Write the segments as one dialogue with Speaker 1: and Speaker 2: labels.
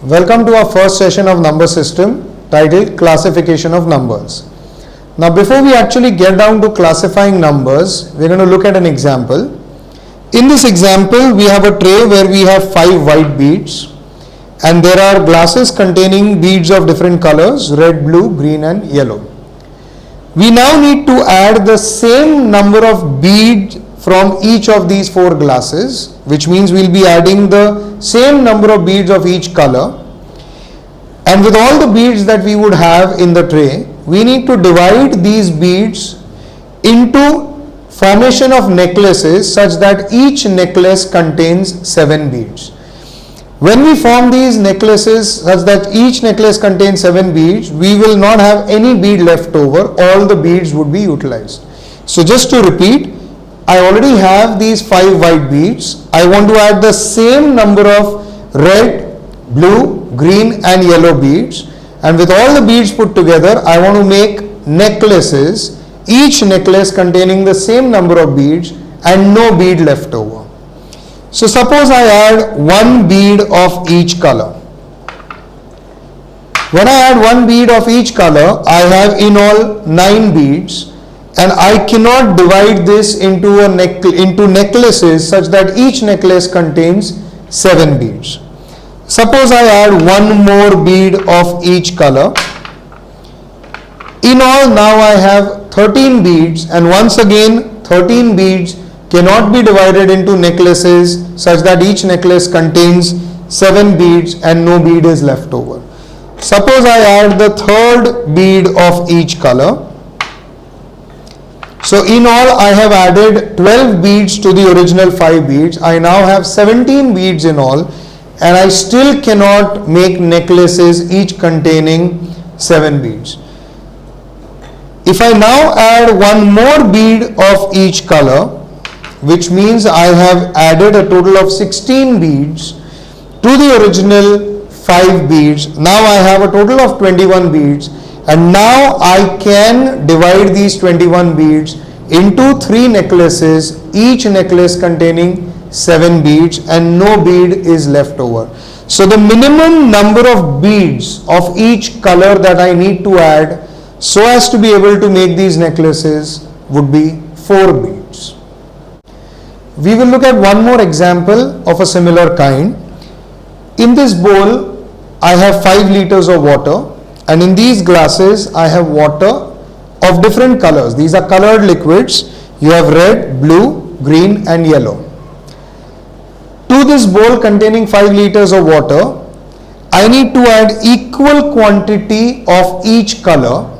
Speaker 1: Welcome to our first session of number system titled Classification of Numbers. Now before we actually get down to classifying numbers, we're going to look at an example. In this example, we have a tray where we have 5 white beads and there are glasses containing beads of different colors, red, blue, green and yellow. We now need to add the same number of beads from each of these 4 glasses, which means we'll be adding the same number of beads of each color. And with all the beads that we would have in the tray, we need to divide these beads into formation of necklaces such that each necklace contains 7 beads. When we form these necklaces such that each necklace contains 7 beads, we will not have any bead left over. All the beads would be utilized. So just to repeat, I already have these 5 white beads. I want to add the same number of red, blue, green and yellow beads, and with all the beads put together, I want to make necklaces, each necklace containing the same number of beads and no bead left over. So suppose I add 1 bead of each color. When I add 1 bead of each color, I have in all 9 beads. And I cannot divide this into necklaces such that each necklace contains 7 beads. Suppose I add 1 more bead of each color. In all now I have 13 beads, and once again 13 beads cannot be divided into necklaces such that each necklace contains 7 beads and no bead is left over. Suppose I add the 3rd bead of each color. So in all I have added 12 beads to the original 5 beads. I now have 17 beads in all, and I still cannot make necklaces each containing 7 beads. If I now add 1 more bead of each color, which means I have added a total of 16 beads to the original 5 beads. Now I have a total of 21 beads. And now I can divide these 21 beads into 3 necklaces, each necklace containing 7 beads and no bead is left over. So the minimum number of beads of each color that I need to add so as to be able to make these necklaces would be 4 beads. We will look at one more example of a similar kind. In this bowl, I have 5 liters of water. And in these glasses, I have water of different colors. These are colored liquids. You have red, blue, green and yellow. To this bowl containing 5 liters of water, I need to add equal quantity of each color.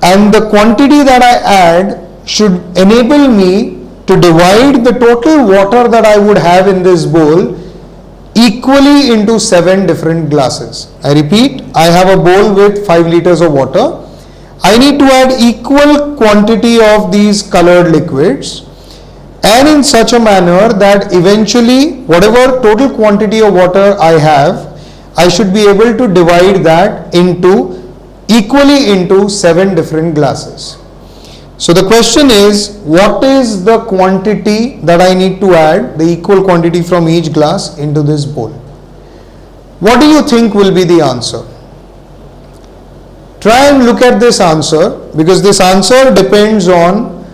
Speaker 1: And the quantity that I add should enable me to divide the total water that I would have in this bowl equally into 7 different glasses. I repeat, I have a bowl with 5 liters of water. I need to add equal quantity of these colored liquids, and in such a manner that eventually whatever total quantity of water I have, I should be able to divide that equally into 7 different glasses. So the question is, what is the quantity that I need to add, the equal quantity from each glass into this bowl? What do you think will be the answer? Try and look at this answer, because this answer depends on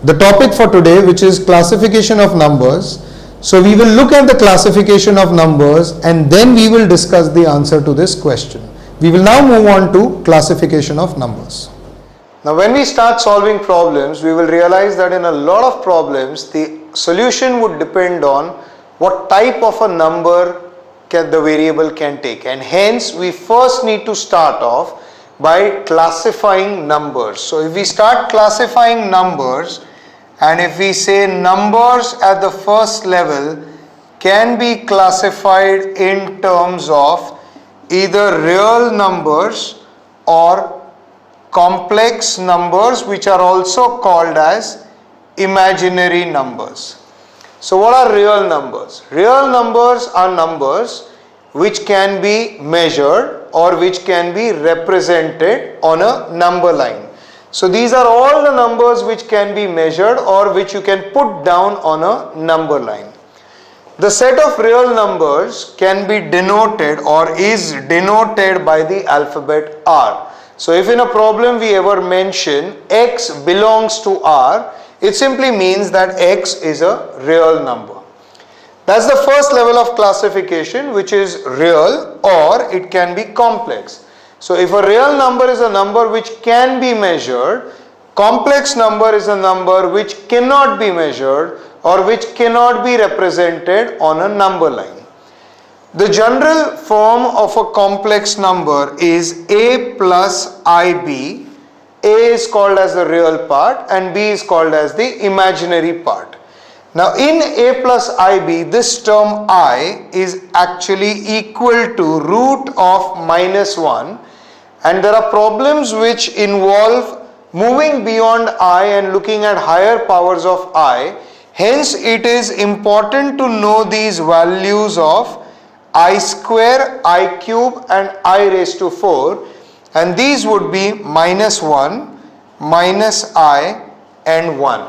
Speaker 1: the topic for today, which is classification of numbers. So we will look at the classification of numbers and then we will discuss the answer to this question. We will now move on to classification of numbers. Now when we start solving problems, we will realize that in a lot of problems, the solution would depend on what type of a number the variable can take. And hence we first need to start off by classifying numbers. So if we start classifying numbers, and if we say numbers at the first level can be classified in terms of either real numbers or complex numbers, which are also called as imaginary numbers. So what are real numbers? Real numbers are numbers which can be measured or which can be represented on a number line. So these are all the numbers which can be measured or which you can put down on a number line. The set of real numbers can be denoted or is denoted by the alphabet R. So if in a problem we ever mention x belongs to R, it simply means that x is a real number. That's the first level of classification, which is real, or it can be complex. So if a real number is a number which can be measured, complex number is a number which cannot be measured or which cannot be represented on a number line. The general form of a complex number is a plus ib. A is called as the real part and b is called as the imaginary part. Now in a plus ib, this term I is actually equal to root of -1, and there are problems which involve moving beyond I and looking at higher powers of I. Hence it is important to know these values of I square, I cube and I raised to 4, and these would be -1, -I and 1.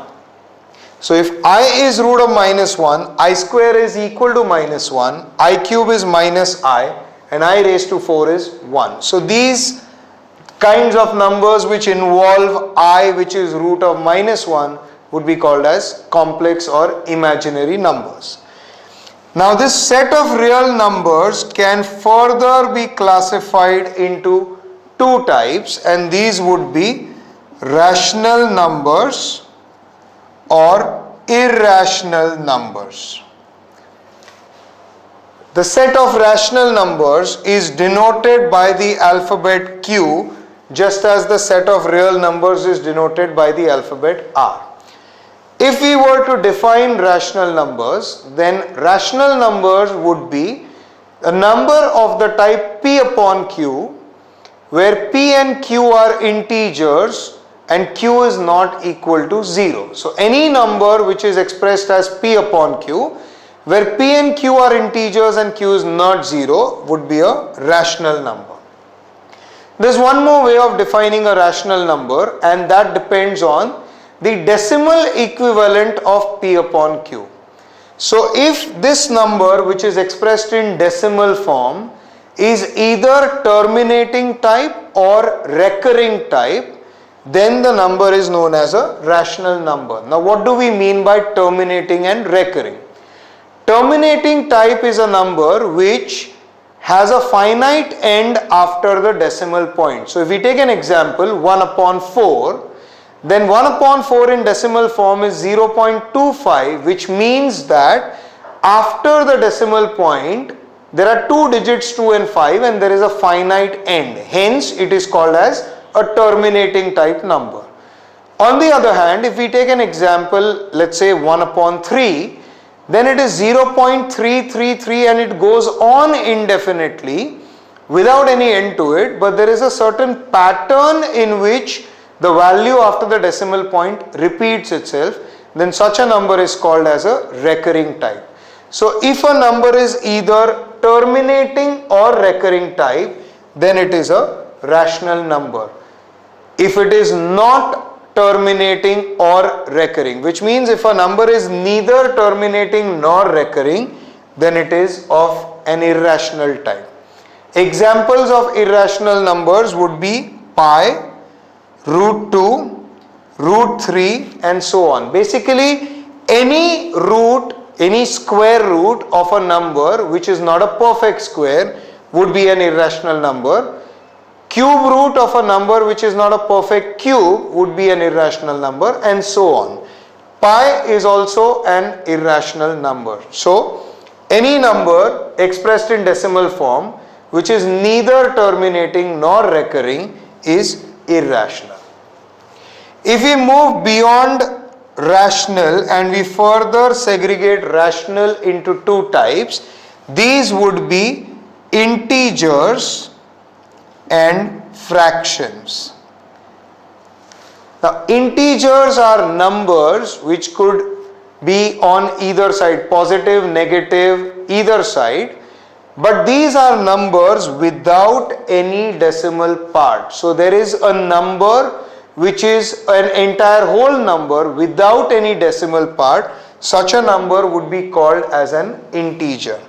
Speaker 1: So if I is root of -1, I square is equal to -1, I cube is -I and I raised to 4 is 1. So these kinds of numbers which involve I, which is root of -1, would be called as complex or imaginary numbers. Now this set of real numbers can further be classified into two types, and these would be rational numbers or irrational numbers. The set of rational numbers is denoted by the alphabet Q, just as the set of real numbers is denoted by the alphabet R. If we were to define rational numbers, then rational numbers would be a number of the type P upon Q, where P and Q are integers and Q is not equal to 0. So any number which is expressed as P upon Q, where P and Q are integers and Q is not 0, would be a rational number. There's one more way of defining a rational number, and that depends on the decimal equivalent of P upon Q. So if this number, which is expressed in decimal form, is either terminating type or recurring type, then the number is known as a rational number. Now what do we mean by terminating and recurring? Terminating type is a number which has a finite end after the decimal point. So if we take an example, 1 upon 4, then 1 upon 4 in decimal form is 0.25, which means that after the decimal point there are two digits 2 and 5 and there is a finite end. Hence it is called as a terminating type number. On the other hand, if we take an example, let's say 1 upon 3, then it is 0.333 and it goes on indefinitely without any end to it, but there is a certain pattern in which the value after the decimal point repeats itself, then such a number is called as a recurring type. So if a number is either terminating or recurring type, then it is a rational number. If it is not terminating or recurring, which means if a number is neither terminating nor recurring, then it is of an irrational type. Examples of irrational numbers would be pi, root 2, root 3 and so on. Basically any root, any square root of a number which is not a perfect square would be an irrational number. Cube root of a number which is not a perfect cube would be an irrational number, and so on. Pi is also an irrational number. So any number expressed in decimal form which is neither terminating nor recurring is irrational. If we move beyond rational and we further segregate rational into two types, these would be integers and fractions. Now integers are numbers which could be on either side, positive, negative, either side, but these are numbers without any decimal part. So there is a number which is an entire whole number without any decimal part. such a number would be called as an integer.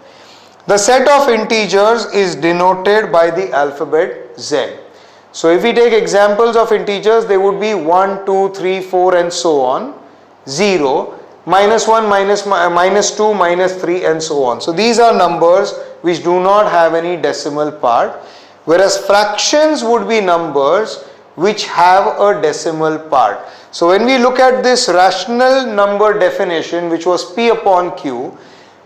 Speaker 1: The set of integers is denoted by the alphabet Z. So if we take examples of integers, they would be 1, 2, 3, 4 and so on, 0, minus 1, minus 2, minus 3 and so on. So these are numbers which do not have any decimal part, whereas fractions would be numbers which have a decimal part. So when we look at this rational number definition, which was P upon Q,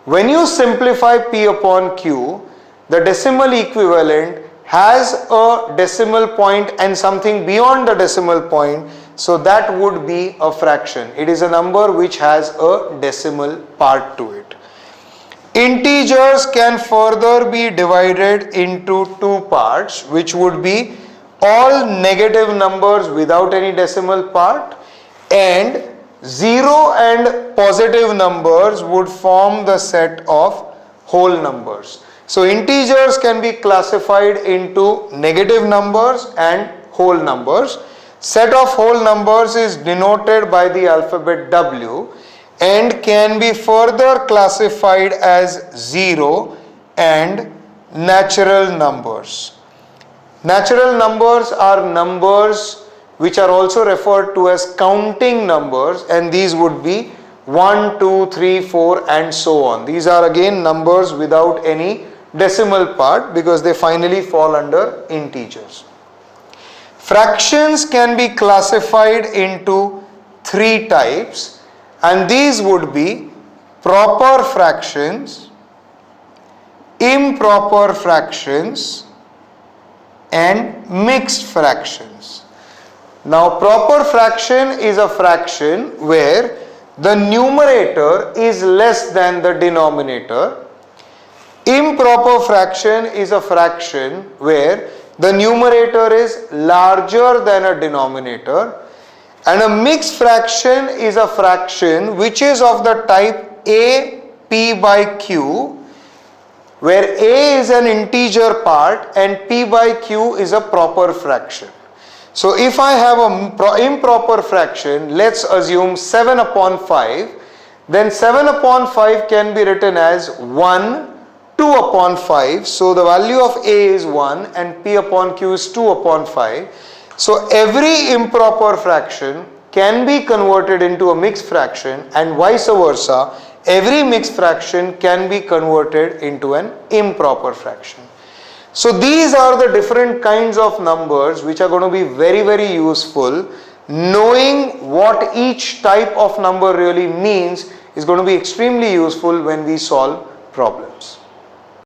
Speaker 1: when you simplify P upon Q, the decimal equivalent has a decimal point and something beyond the decimal point, so that would be a fraction. It is a number which has a decimal part to it. Integers can further be divided into two parts, which would be all negative numbers without any decimal part, and 0 and positive numbers would form the set of whole numbers. So integers can be classified into negative numbers and whole numbers. Set of whole numbers is denoted by the alphabet W and can be further classified as 0 and natural numbers. Natural numbers are numbers which are also referred to as counting numbers, and these would be 1, 2, 3, 4 and so on. These are again numbers without any decimal part because they finally fall under integers. Fractions can be classified into three types, and these would be proper fractions, improper fractions and mixed fractions. Now proper fraction is a fraction where the numerator is less than the denominator. Improper fraction is a fraction where the numerator is larger than a denominator, and a mixed fraction is a fraction which is of the type a p by q, where a is an integer part and p by q is a proper fraction. So if I have an improper fraction, let's assume 7 upon 5, then 7 upon 5 can be written as 1, 2 upon 5. So the value of a is 1 and p upon q is 2 upon 5. So every improper fraction can be converted into a mixed fraction, and vice versa, every mixed fraction can be converted into an improper fraction. So these are the different kinds of numbers which are going to be very, very useful. Knowing what each type of number really means is going to be extremely useful when we solve problems.